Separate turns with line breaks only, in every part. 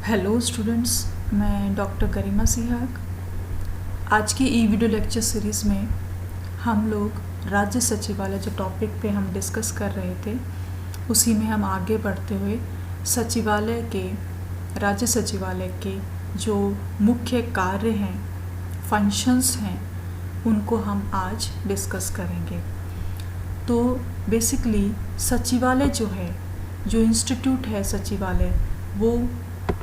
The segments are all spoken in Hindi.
हेलो स्टूडेंट्स, मैं डॉक्टर गरिमा सिहाग। आज की ई वीडियो लेक्चर सीरीज़ में हम लोग राज्य सचिवालय जो टॉपिक पे हम डिस्कस कर रहे थे उसी में हम आगे बढ़ते हुए राज्य सचिवालय के जो मुख्य कार्य हैं, फंक्शंस हैं, उनको हम आज डिस्कस करेंगे। तो बेसिकली सचिवालय जो है, जो इंस्टीट्यूट है सचिवालय, वो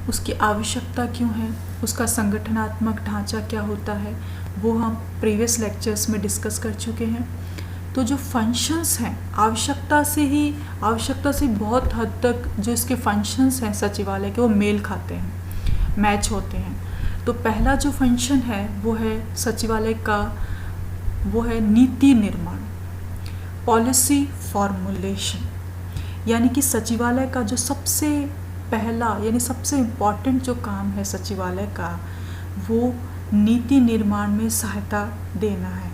उसकी आवश्यकता क्यों है, उसका संगठनात्मक ढांचा क्या होता है, वो हम प्रीवियस लेक्चर्स में डिस्कस कर चुके हैं। तो जो फंक्शंस हैं, आवश्यकता से बहुत हद तक जो इसके फंक्शंस हैं सचिवालय के, वो मेल खाते हैं, मैच होते हैं। तो पहला जो फंक्शन है वो है सचिवालय का, वो है नीति निर्माण, पॉलिसी फॉर्मुलेशन। यानी कि सचिवालय का जो सबसे पहला यानी सबसे इम्पॉर्टेंट जो काम है सचिवालय का, वो नीति निर्माण में सहायता देना है।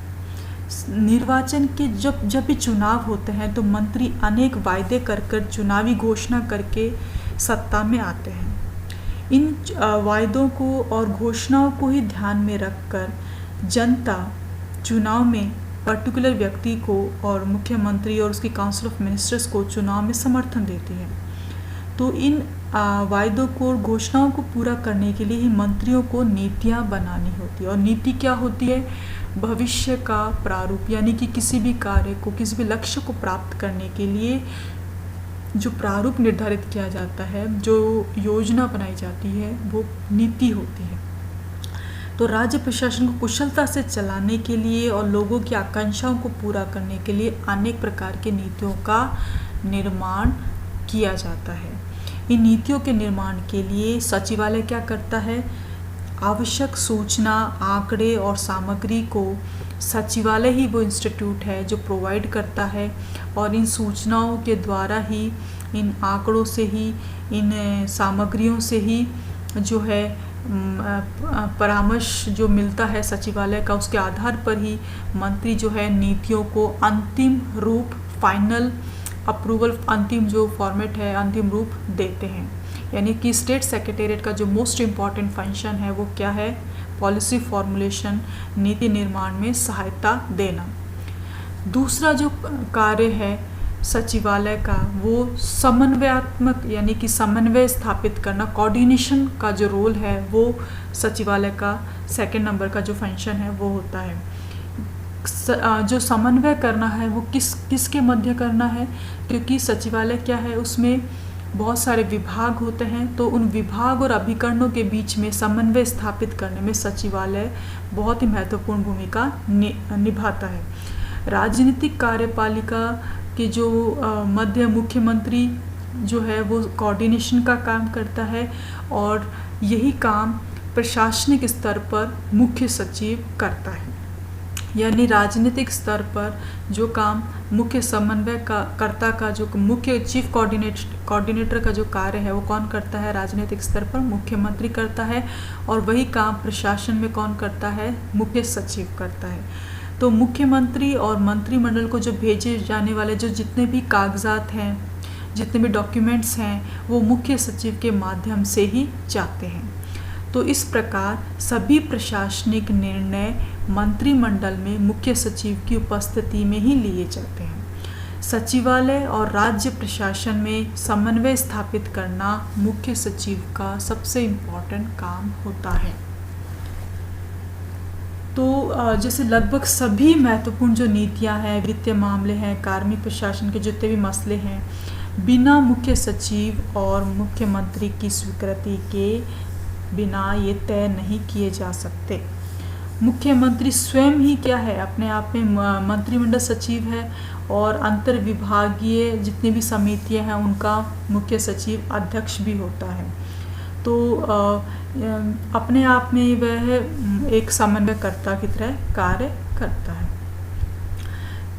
निर्वाचन के जब भी चुनाव होते हैं तो मंत्री अनेक वायदे कर चुनावी घोषणा करके सत्ता में आते हैं। इन वायदों को और घोषणाओं को ही ध्यान में रखकर जनता चुनाव में पर्टिकुलर व्यक्ति को और मुख्यमंत्री और उसकी काउंसिल ऑफ मिनिस्टर्स को चुनाव में समर्थन देती है। तो इन वायदों को और घोषणाओं को पूरा करने के लिए ही मंत्रियों को नीतियाँ बनानी होती है। और नीति क्या होती है? भविष्य का प्रारूप, यानी कि किसी भी कार्य को, किसी भी लक्ष्य को प्राप्त करने के लिए जो प्रारूप निर्धारित किया जाता है, जो योजना बनाई जाती है, वो नीति होती है। तो राज्य प्रशासन को कुशलता से चलाने के लिए और लोगों की आकांक्षाओं को पूरा करने के लिए अनेक प्रकार की नीतियों का निर्माण किया जाता है। इन नीतियों के निर्माण के लिए सचिवालय क्या करता है? आवश्यक सूचना, आंकड़े और सामग्री को सचिवालय ही वो इंस्टीट्यूट है जो प्रोवाइड करता है। और इन सूचनाओं के द्वारा ही, इन आंकड़ों से ही, इन सामग्रियों से ही जो है परामर्श जो मिलता है सचिवालय का, उसके आधार पर ही मंत्री जो है नीतियों को अंतिम रूप, फाइनल अप्रूवल, अंतिम जो फॉर्मेट है, अंतिम रूप देते हैं। यानी कि स्टेट सेक्रेटेरिएट का जो मोस्ट इम्पॉर्टेंट फंक्शन है वो क्या है? पॉलिसी फॉर्मुलेशन, नीति निर्माण में सहायता देना। दूसरा जो कार्य है सचिवालय का, वो समन्वयात्मक, यानी कि समन्वय स्थापित करना, कोऑर्डिनेशन का जो रोल है वो सचिवालय का सेकंड नंबर का जो फंक्शन है वो होता है। जो समन्वय करना है वो किसके मध्य करना है? क्योंकि सचिवालय क्या है, उसमें बहुत सारे विभाग होते हैं। तो उन विभाग और अभिकरणों के बीच में समन्वय स्थापित करने में सचिवालय बहुत ही महत्वपूर्ण भूमिका निभाता है। राजनीतिक कार्यपालिका के जो मध्य मुख्यमंत्री जो है वो कोऑर्डिनेशन का काम करता है, और यही काम प्रशासनिक स्तर पर मुख्य सचिव करता है। यानी राजनीतिक स्तर पर जो काम मुख्य समन्वय कर्ता का, जो मुख्य चीफ कोऑर्डिनेटर का जो कार्य है वो कौन करता है? राजनीतिक स्तर पर मुख्यमंत्री करता है। और वही काम प्रशासन में कौन करता है? मुख्य सचिव करता है। तो मुख्यमंत्री और मंत्रिमंडल को जो भेजे जाने वाले जो जितने भी कागजात हैं, जितने भी डॉक्यूमेंट्स हैं, वो मुख्य सचिव के माध्यम से ही जाते हैं। तो इस प्रकार सभी प्रशासनिक निर्णय मंत्रिमंडल में मुख्य सचिव की उपस्थिति में ही लिए जाते हैं। सचिवालय और राज्य प्रशासन में समन्वय स्थापित करना मुख्य सचिव का सबसे इम्पोर्टेंट काम होता है। तो जैसे लगभग सभी महत्वपूर्ण जो नीतियां हैं, वित्तीय मामले हैं, कार्मिक प्रशासन के जितने भी मसले हैं, बिना मुख्य सचिव और मुख्यमंत्री की स्वीकृति के बिना ये तय नहीं किए जा सकते। मुख्यमंत्री स्वयं ही क्या है? अपने आप में मंत्रिमंडल सचिव है, और अंतर विभागीय जितनी भी समितियां हैं उनका मुख्य सचिव अध्यक्ष भी होता है। तो अपने आप में वह एक समन्वयकर्ता की तरह कार्य करता है।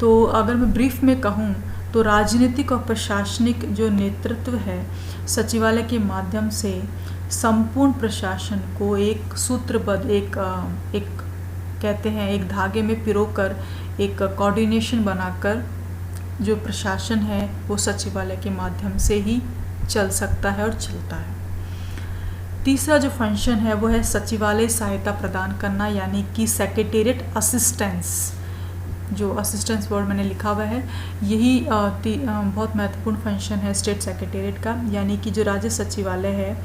तो अगर मैं ब्रीफ में कहूँ तो राजनीतिक और प्रशासनिक जो नेतृत्व है सचिवालय के माध्यम से संपूर्ण प्रशासन को एक सूत्रबद्ध, एक कहते हैं एक धागे में पिरोकर, एक कोऑर्डिनेशन बनाकर जो प्रशासन है वो सचिवालय के माध्यम से ही चल सकता है और चलता है। तीसरा जो फंक्शन है वो है सचिवालय सहायता प्रदान करना, यानी कि सेक्रेटेरिएट असिस्टेंस। जो असिस्टेंस वर्ड मैंने लिखा हुआ है, यही बहुत महत्वपूर्ण फंक्शन है स्टेट सेक्रेटेरिएट का, यानी कि जो राज्य सचिवालय है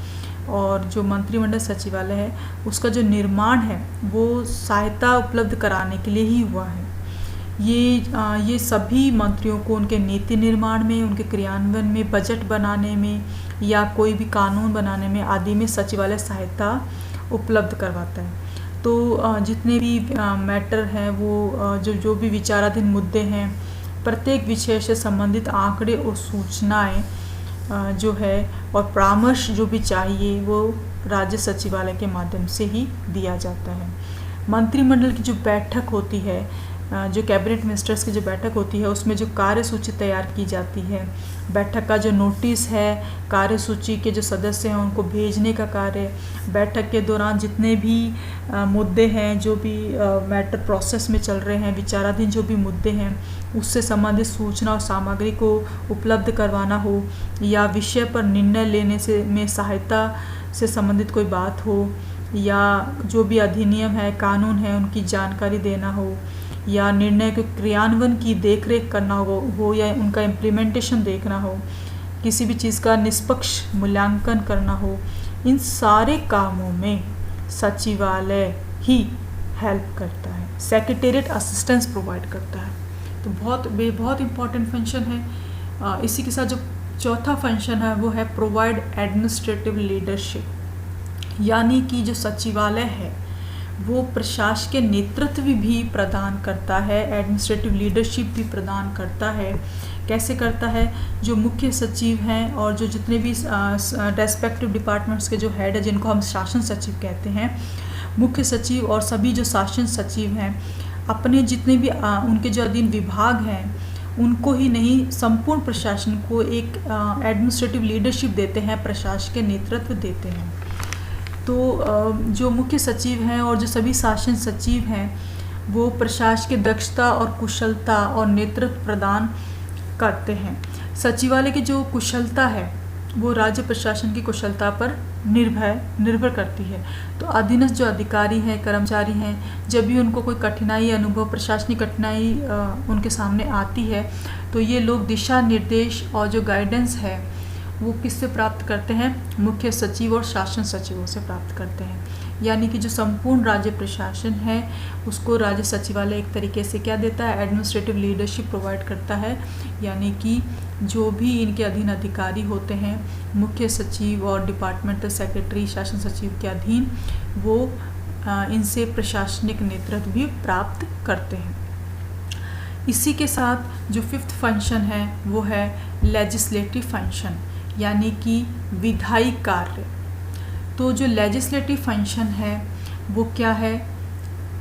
और जो मंत्रिमंडल सचिवालय है उसका जो निर्माण है वो सहायता उपलब्ध कराने के लिए ही हुआ है। ये सभी मंत्रियों को उनके नीति निर्माण में, उनके क्रियान्वयन में, बजट बनाने में या कोई भी कानून बनाने में आदि में सचिवालय सहायता उपलब्ध करवाता है। तो जितने भी मैटर हैं वो जो भी विचाराधीन मुद्दे हैं, प्रत्येक विषय से संबंधित आंकड़े और सूचनाएं जो है और परामर्श जो भी चाहिए वो राज्य सचिवालय के माध्यम से ही दिया जाता है। मंत्रिमंडल की जो बैठक होती है, जो कैबिनेट मिनिस्टर्स की जो बैठक होती है उसमें जो कार्यसूची तैयार की जाती है, बैठक का जो नोटिस है, कार्यसूची के जो सदस्य हैं उनको भेजने का कार्य, बैठक के दौरान जितने भी मुद्दे हैं, जो भी मैटर प्रोसेस में चल रहे हैं, विचाराधीन जो भी मुद्दे हैं उससे संबंधित सूचना और सामग्री को उपलब्ध करवाना हो, या विषय पर निर्णय लेने में सहायता से संबंधित कोई बात हो, या जो भी अधिनियम है, कानून है उनकी जानकारी देना हो, या निर्णय के क्रियान्वयन की देखरेख करना हो या उनका इम्प्लीमेंटेशन देखना हो, किसी भी चीज़ का निष्पक्ष मूल्यांकन करना हो, इन सारे कामों में सचिवालय ही हेल्प करता है, सेक्रेटेरिएट असिस्टेंस प्रोवाइड करता है। तो बहुत इम्पॉर्टेंट फंक्शन है। इसी के साथ जो चौथा फंक्शन है वो है प्रोवाइड एडमिनिस्ट्रेटिव लीडरशिप, यानी कि जो सचिवालय है वो प्रशासकीय नेतृत्व भी प्रदान करता है, एडमिनिस्ट्रेटिव लीडरशिप भी प्रदान करता है। कैसे करता है? जो मुख्य सचिव हैं और जो जितने भी रेस्पेक्टिव डिपार्टमेंट्स के जो हेड है, जिनको हम शासन सचिव कहते हैं, मुख्य सचिव और सभी जो शासन सचिव हैं अपने जितने भी उनके जो अधीन विभाग हैं उनको ही नहीं, संपूर्ण प्रशासन को एक एडमिनिस्ट्रेटिव लीडरशिप देते हैं, प्रशासकीय नेतृत्व देते हैं। तो जो मुख्य सचिव हैं और जो सभी शासन सचिव हैं वो प्रशासकीय दक्षता और कुशलता और नेतृत्व प्रदान करते हैं। सचिवालय की जो कुशलता है वो राज्य प्रशासन की कुशलता पर निर्भर करती है। तो अधीनस्थ जो अधिकारी हैं, कर्मचारी हैं, जब भी उनको कोई कठिनाई अनुभव, प्रशासनिक कठिनाई उनके सामने आती है तो ये लोग दिशा निर्देश और जो गाइडेंस है वो किससे प्राप्त करते हैं? मुख्य सचिव और शासन सचिवों से प्राप्त करते हैं। यानी कि जो संपूर्ण राज्य प्रशासन है उसको राज्य सचिवालय एक तरीके से क्या देता है? एडमिनिस्ट्रेटिव लीडरशिप प्रोवाइड करता है। यानी कि जो भी इनके अधीन अधिकारी होते हैं, मुख्य सचिव और डिपार्टमेंटल सेक्रेटरी शासन सचिव के अधीन, वो इनसे प्रशासनिक नेतृत्व भी प्राप्त करते हैं। इसी के साथ जो फिफ्थ फंक्शन है वो है लेजिस्लेटिव फंक्शन, यानी कि विधायी कार्य। तो जो लेजिस्लेटिव फंक्शन है वो क्या है?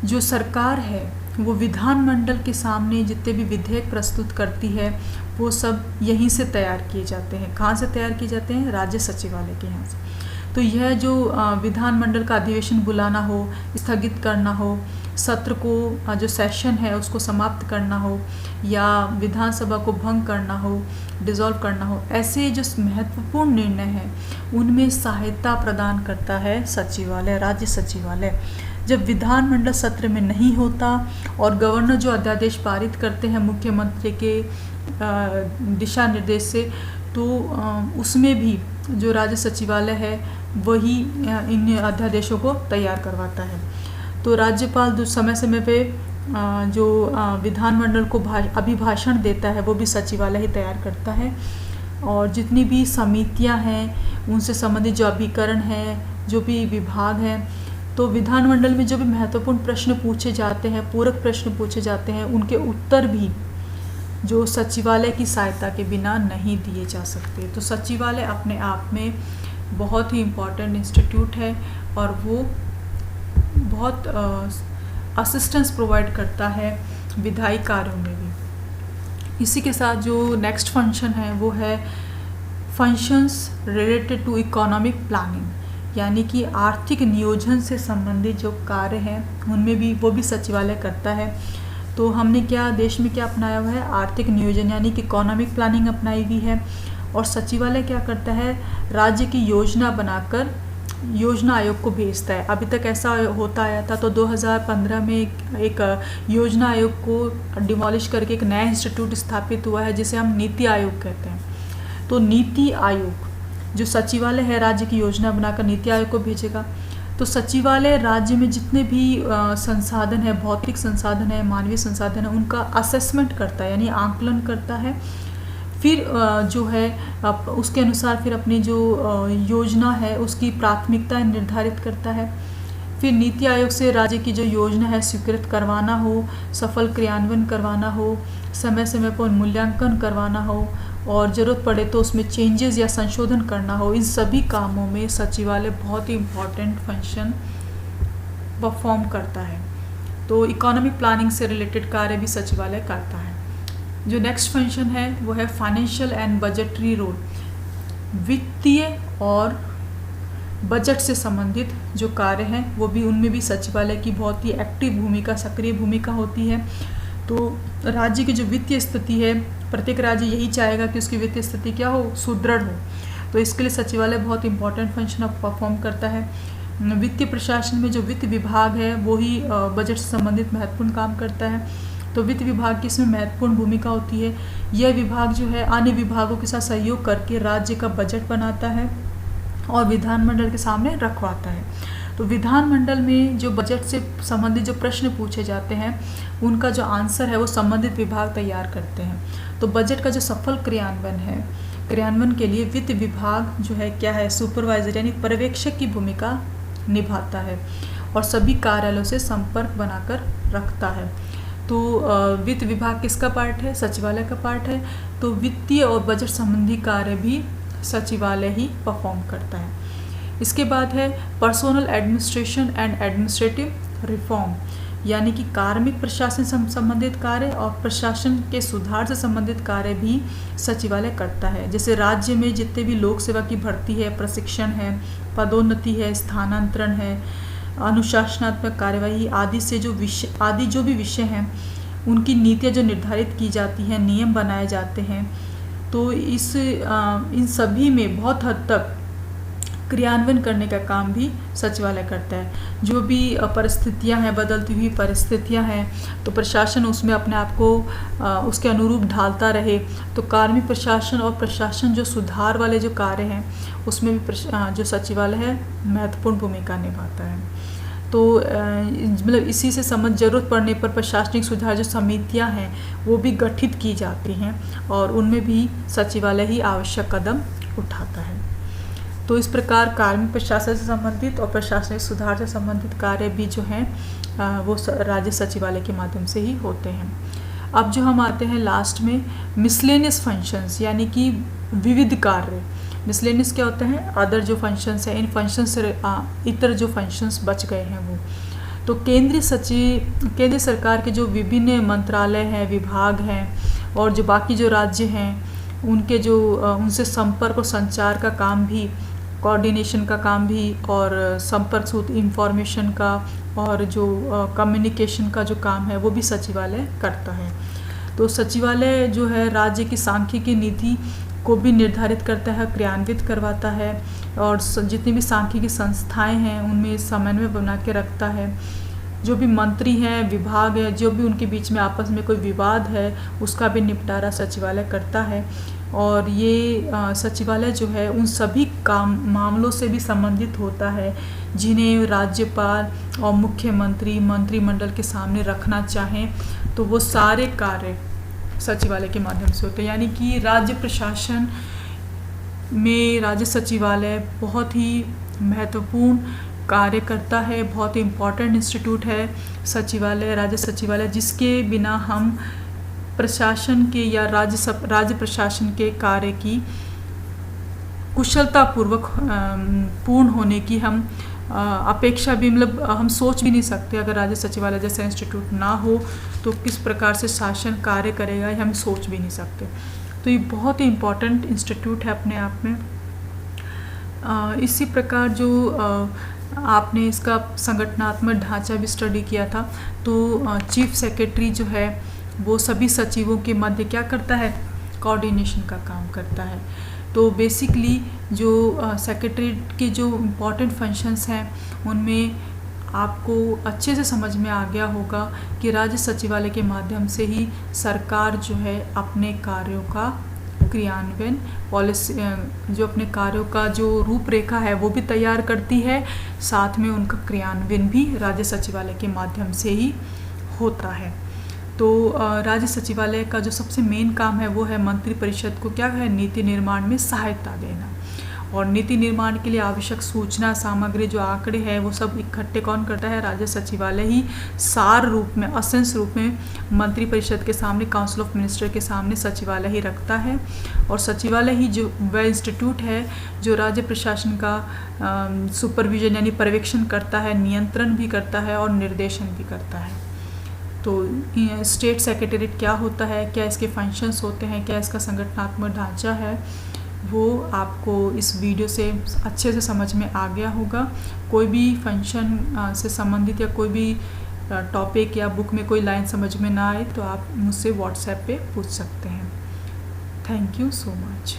जो सरकार है वो विधानमंडल के सामने जितने भी विधेयक प्रस्तुत करती है वो सब यहीं से तैयार किए जाते हैं। कहाँ से तैयार किए जाते हैं? राज्य सचिवालय के यहाँ से। तो यह जो विधानमंडल का अधिवेशन बुलाना हो, स्थगित करना हो, सत्र को जो सेशन है उसको समाप्त करना हो, या विधानसभा को भंग करना हो, डिसॉल्व करना हो, ऐसे जो महत्वपूर्ण निर्णय हैं उनमें सहायता प्रदान करता है सचिवालय, राज्य सचिवालय। जब विधानमंडल सत्र में नहीं होता और गवर्नर जो अध्यादेश पारित करते हैं मुख्यमंत्री के दिशा निर्देश से, तो उसमें भी जो राज्य सचिवालय है वही इन अध्यादेशों को तैयार करवाता है। तो राज्यपाल समय समय पे जो विधानमंडल को अभिभाषण देता है वो भी सचिवालय ही तैयार करता है। और जितनी भी समितियां हैं उनसे संबंधित जो अभिकरण हैं, जो भी विभाग हैं, तो विधानमंडल में जो भी महत्वपूर्ण प्रश्न पूछे जाते हैं, पूरक प्रश्न पूछे जाते हैं, उनके उत्तर भी जो सचिवालय की सहायता के बिना नहीं दिए जा सकते। तो सचिवालय अपने आप में बहुत ही इम्पॉर्टेंट इंस्टीट्यूट है और वो बहुत असिस्टेंस प्रोवाइड करता है विधायी कार्यों में भी। इसी के साथ जो नेक्स्ट फंक्शन है वो है functions related to economic planning, यानी कि आर्थिक नियोजन से संबंधित जो कार्य हैं उनमें भी वो भी सचिवालय करता है। तो हमने देश में क्या अपनाया हुआ है? आर्थिक नियोजन, यानी कि इकोनॉमिक प्लानिंग अपनाई हुई है। और सचिवालय क्या करता है? राज्य की योजना बनाकर योजना आयोग को भेजता है। अभी तक ऐसा होता आया था, तो 2015 में एक योजना आयोग को डिमोलिश करके एक नया इंस्टीट्यूट स्थापित हुआ है जिसे हम नीति आयोग कहते हैं। तो नीति आयोग जो सचिवालय है राज्य की योजना बनाकर नीति आयोग को भेजेगा। तो सचिवालय राज्य में जितने भी संसाधन है, भौतिक संसाधन है, मानवीय संसाधन है, उनका असेसमेंट करता है, यानी आंकलन करता है। फिर जो है उसके अनुसार फिर अपनी जो योजना है उसकी प्राथमिकता निर्धारित करता है। फिर नीति आयोग से राज्य की जो योजना है स्वीकृत करवाना हो, सफल क्रियान्वयन करवाना हो, समय समय पर मूल्यांकन करवाना हो और ज़रूरत पड़े तो उसमें चेंजेस या संशोधन करना हो, इन सभी कामों में सचिवालय बहुत ही इम्पॉर्टेंट फंक्शन परफॉर्म करता है। तो इकोनॉमिक प्लानिंग से रिलेटेड कार्य भी सचिवालय करता है। जो नेक्स्ट फंक्शन है वो है फाइनेंशियल एंड बजटरी रोल। वित्तीय और बजट से संबंधित जो कार्य हैं वो भी, उनमें भी सचिवालय की बहुत ही एक्टिव भूमिका, सक्रिय भूमिका होती है। तो राज्य की जो वित्तीय स्थिति है, प्रत्येक राज्य यही चाहेगा कि उसकी वित्तीय स्थिति क्या हो, सुदृढ़ हो। तो इसके लिए सचिवालय बहुत इंपॉर्टेंट फंक्शन परफॉर्म करता है। वित्तीय प्रशासन में जो वित्त विभाग है वो ही बजट से संबंधित महत्वपूर्ण काम करता है। तो वित्त विभाग की इसमें महत्वपूर्ण भूमिका होती है। यह विभाग जो है अन्य विभागों के साथ सहयोग करके राज्य का बजट बनाता है और विधानमंडल के सामने रखवाता है। तो विधानमंडल में जो बजट से संबंधित जो प्रश्न पूछे जाते हैं उनका जो आंसर है वो संबंधित विभाग तैयार करते हैं। तो बजट का जो सफल क्रियान्वयन के लिए वित्त विभाग जो है क्या है, सुपरवाइजर यानी पर्यवेक्षक की भूमिका निभाता है और सभी कार्यालयों से संपर्क बनाकर रखता है। तो वित्त विभाग किसका पार्ट है, सचिवालय का पार्ट है। तो वित्तीय और बजट संबंधी कार्य भी सचिवालय ही परफॉर्म करता है। इसके बाद है personnel administration and administrative reform, यानी कि कार्मिक प्रशासन से संबंधित कार्य और प्रशासन के सुधार से संबंधित कार्य भी सचिवालय करता है। जैसे राज्य में जितने भी लोक सेवा की भर्ती है, प्रशिक्षण है, पदोन्नति है, स्थानांतरण है, अनुशासनात्मक कार्यवाही आदि से जो भी विषय हैं उनकी नीतियाँ जो निर्धारित की जाती हैं, नियम बनाए जाते हैं। तो इन सभी में बहुत हद तक क्रियान्वयन करने का काम भी सचिवालय करता है। जो भी परिस्थितियां हैं, बदलती हुई परिस्थितियां हैं, तो प्रशासन उसमें अपने आप को उसके अनुरूप ढालता रहे। तो कार्मिक प्रशासन और प्रशासन जो सुधार वाले जो कार्य हैं उसमें भी जो सचिवालय है महत्वपूर्ण भूमिका निभाता है। तो मतलब इसी से ज़रूरत पड़ने पर प्रशासनिक सुधार जो समितियां हैं वो भी गठित की जाती हैं और उनमें भी सचिवालय ही आवश्यक कदम उठाता है। तो इस प्रकार कार्मिक प्रशासन से संबंधित और प्रशासनिक सुधार से संबंधित कार्य भी जो हैं वो राज्य सचिवालय के माध्यम से ही होते हैं। अब जो हम आते हैं लास्ट में मिसलेनियस फंक्शंस, यानी कि विविध कार्य। मिसलेनियस क्या होता है, अदर जो फंक्शंस हैं, इन फंक्शंस से इतर जो फंक्शंस बच गए हैं वो। तो केंद्रीय सरकार के जो विभिन्न मंत्रालय हैं, विभाग हैं और जो बाकी जो राज्य हैं उनके जो उनसे संपर्क और संचार का काम भी, कोऑर्डिनेशन का काम भी और संपर्क सूत्र इंफॉर्मेशन का और जो कम्युनिकेशन का जो काम है वो भी सचिवालय करता है। तो सचिवालय जो है राज्य की सांख्यिकी नीति को भी निर्धारित करता है, क्रियान्वित करवाता है और जितनी भी सांख्यिकी संस्थाएं हैं उनमें समन्वय बना के रखता है। जो भी मंत्री हैं, विभाग है, जो भी उनके बीच में आपस में कोई विवाद है उसका भी निपटारा सचिवालय करता है। और ये सचिवालय जो है उन सभी मामलों से भी संबंधित होता है जिन्हें राज्यपाल और मुख्यमंत्री मंत्रिमंडल के सामने रखना चाहें, तो वो सारे कार्य सचिवालय के माध्यम से होते हैं। यानी कि राज्य प्रशासन में राज्य सचिवालय बहुत ही महत्वपूर्ण कार्य करता है, बहुत ही इम्पोर्टेंट इंस्टीट्यूट है सचिवालय, राज्य सचिवालय, जिसके बिना हम प्रशासन के या राज्य प्रशासन के कार्य की कुशलतापूर्वक पूर्ण होने की हम अपेक्षा भी, मतलब हम सोच भी नहीं सकते। अगर राज्य सचिवालय जैसा इंस्टीट्यूट ना हो तो किस प्रकार से शासन कार्य करेगा ये हम सोच भी नहीं सकते। तो ये बहुत ही इम्पोर्टेंट इंस्टीट्यूट है अपने आप में। इसी प्रकार जो आपने इसका संगठनात्मक ढांचा भी स्टडी किया था, तो चीफ सेक्रेटरी जो है वो सभी सचिवों के मध्य क्या करता है, कोऑर्डिनेशन का काम करता है। तो बेसिकली जो सेक्रेटरीट के जो इम्पॉर्टेंट फंक्शंस हैं उनमें आपको अच्छे से समझ में आ गया होगा कि राज्य सचिवालय के माध्यम से ही सरकार जो है अपने कार्यों का क्रियान्वयन पॉलिसी जो अपने कार्यों का जो रूपरेखा है वो भी तैयार करती है, साथ में उनका क्रियान्वयन भी राज्य सचिवालय के माध्यम से ही होता है। तो राज्य सचिवालय का जो सबसे मेन काम है वो है मंत्रिपरिषद को क्या है, नीति निर्माण में सहायता देना। और नीति निर्माण के लिए आवश्यक सूचना सामग्री जो आंकड़े हैं वो सब इकट्ठे कौन करता है, राज्य सचिवालय ही सार रूप में असेंस रूप में मंत्रिपरिषद के सामने, काउंसिल ऑफ मिनिस्टर के सामने सचिवालय ही रखता है। और सचिवालय ही जो वह इंस्टीट्यूट है जो राज्य प्रशासन का सुपरविजन यानी पर्यवेक्षण करता है, नियंत्रण भी करता है और निर्देशन भी करता है। तो स्टेट सेक्रेटेरिएट क्या होता है, क्या इसके फंक्शंस होते हैं, क्या इसका संगठनात्मक ढांचा है, वो आपको इस वीडियो से अच्छे से समझ में आ गया होगा। कोई भी फंक्शन से संबंधित या कोई भी टॉपिक या बुक में कोई लाइन समझ में ना आए तो आप मुझसे व्हाट्सएप पे पूछ सकते हैं। Thank you so much.